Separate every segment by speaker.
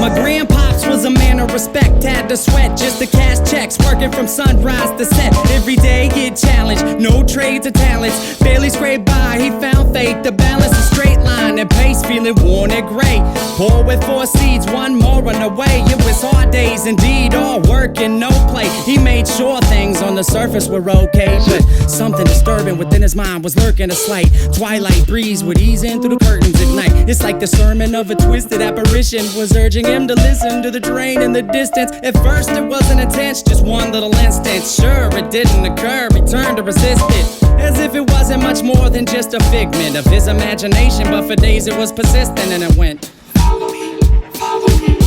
Speaker 1: My grandpops was a man of respect, had to sweat just to cash checks, working from sunrise to set. Every day get challenged, no trades or talents. Barely scraped by, he found faith to balance a straight line and pace, feeling worn and gray. Poor with 4 seeds, 1 more on the way. It was hard days indeed, all work and no play. He made sure things on the surface were okay, but something disturbing within his mind was lurking. A slight twilight breeze would ease in through the curtains at night. It's like the sermon of a twisted apparition was urging him to listen to the train in the distance. At first it wasn't intense, just one little instance. Sure, it didn't occur, he turned to resist it, as if it wasn't much more than just a figment of his imagination. But for days it was persistent, and it went, follow me, follow me,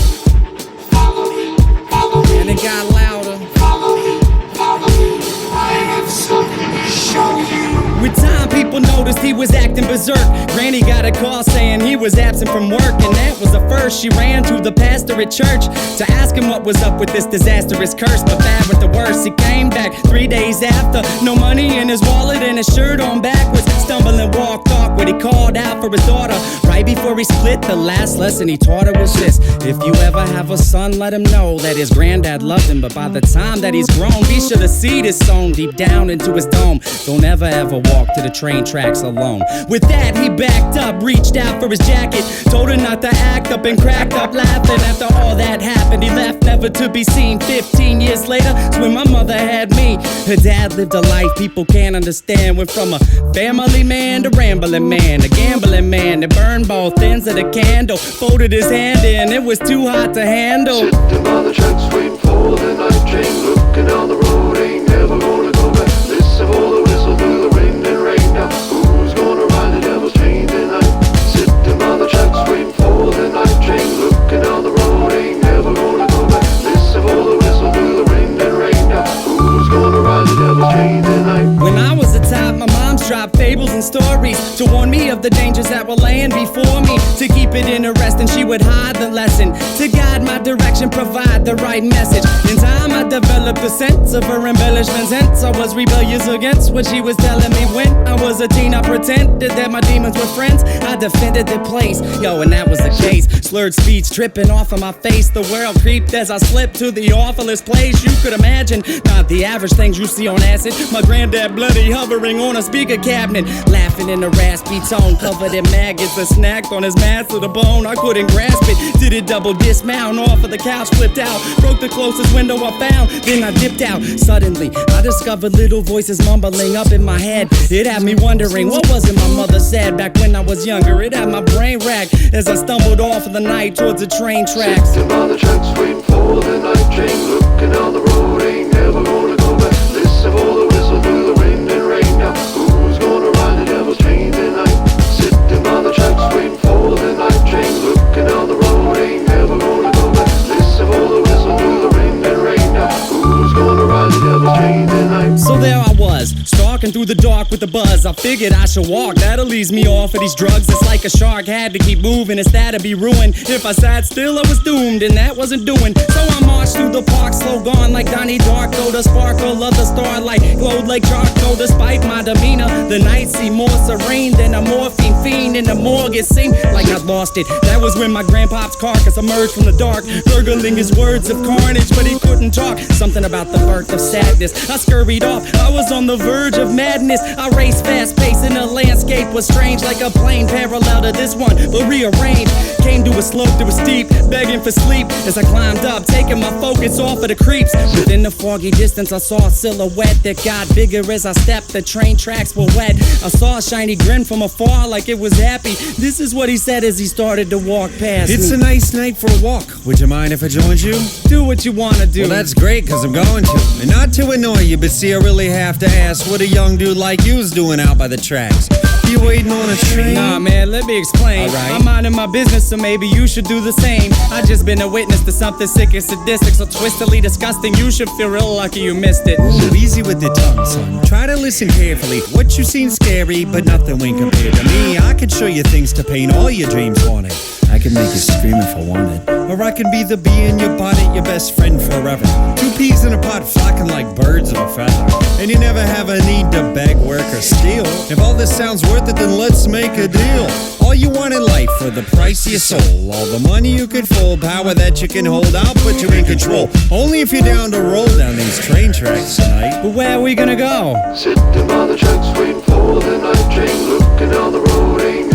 Speaker 1: follow me, follow me. And it got louder, follow me, follow me, I have something to show you. With time, people noticed he was acting berserk. Granny got a call saying he was absent from work, and that was the first. She ran to the pastor at church to ask him what was up with this disastrous curse. But bad with the worst, he came back 3 days after. No money in his wallet and his shirt on backwards. Stumbling, walked awkward, he called out for his daughter. Right before he split, the last lesson he taught her was this: if you ever have a son, let him know that his granddad loved him. But by the time that he's grown, be sure the seed is sown deep down into his dome. Don't ever walk to the train tracks alone. With that, he backed up, reached out for his jacket, told her not to act up, and cracked up laughing. After all that happened, he left, never to be seen. 15 years later, it's when my mother had me. Her dad lived a life people can't understand. Went from a family man to rambling man, a gambling man that burned both ends of the candle. Folded his hand in, it was too hot to handle.
Speaker 2: Sitting on the tracks, waiting for the night train, looking down the road, ain't never gonna go back. Listen for the whistle through the rain and rain. Now who's gonna ride the devil's train tonight? Sitting on the tracks, waiting for the night train, looking down the road, ain't never gonna go back. Listen for the whistle through the rain and rain. Now who's gonna ride the devil's train tonight?
Speaker 1: When I was a top, my mom's dropped fables and stories to warn me of the dangers that were laying before me. To keep it interesting, she would hide the lesson, to guide my direction, provide the right message. In time, I developed a sense of her embellishments, hence I was rebellious against what she was telling me. When I was a teen, I pretended that my demons were friends. I defended the place, yo, and that was the case. Slurred speech dripping off of my face. The world creeped as I slipped to the awfulest place you could imagine. Not the average things you see on acid. My granddad bloody hovering on a speaker cabinet, laughing in a raspy tone, covered in maggots that snacked on his mass to the bone. I couldn't grasp it. Did it double dismount off of the couch, flipped out, broke the closest window I found, then I dipped out. Suddenly I discovered little voices mumbling up in my head. It had me wondering, what was it my mother said back when I was younger? It had my brain racked as I stumbled off of the night towards the train tracks.
Speaker 2: Sitting on the tracks, waiting for the night train, looking down the road, ain't never gonna go back. Listen for the whistle through the wind and rain. Now who's gonna ride the devil's train tonight? Sitting on the tracks, waiting for the night train, looking down the road, ain't never gonna go back. Listen for the whistle through the wind and rain. Now who's gonna ride the devil's train tonight?
Speaker 1: So there I was, stalking through the dark with the buzz. I figured I should walk, that'll ease me off of these drugs. It's like a shark, had to keep moving, it's that'd be ruined. If I sat still, I was doomed, and that wasn't doing. So I marched through the park, slow gone like Donnie Darko. The sparkle of the starlight glowed like charcoal. Despite my demeanor, the night seemed more serene than a morphine fiend in the morgue. It seemed like I'd lost it. That was when my grandpop's carcass emerged from the dark, gurgling his words of carnage, but he couldn't talk. Something about the birth of sadness. I scurried off, I was on the verge of madness. I raced fast paced and the landscape was strange, like a plane parallel to this one, but rearranged. Came to a slope that was steep, begging for sleep as I climbed up, taking my focus off of the creeps. Within the foggy distance, I saw a silhouette that got bigger as I stepped. The train tracks were wet. I saw a shiny grin from afar like it was happy. This is what he said as he started to walk past me.
Speaker 3: It's a nice night for a walk. Would you mind if I joined you?
Speaker 1: Do what you wanna do.
Speaker 3: Well, that's great, cause I'm going to. And not to annoy you, but see, I really have to ask what a young dude like you's doing out by the tracks. You waiting on a train?
Speaker 1: Nah, man, let me explain.
Speaker 3: All right.
Speaker 1: I'm minding my business, so maybe you should do the same. I just been a witness to something sick and sadistic, so twistedly disgusting. You should feel real lucky you missed it.
Speaker 3: Ooh, easy with the tongue, son. Try to listen carefully. What you seen scary, but nothing when compared to me. I could show you things to paint all your dreams haunted. I can make you scream if I wanted. Or I can be the bee in your bonnet, your best friend forever. Two peas in a pod flocking like birds of a feather. And you never have a need to beg, work, or steal. If all this sounds worth it, then let's make a deal. All you want in life for the price of your soul. All the money you could fold, power that you can hold, I'll put you in control. Only if you're down to roll down these train tracks tonight.
Speaker 1: But where are we gonna go?
Speaker 2: Sitting by the tracks waiting for the night train. Looking down the road, ain't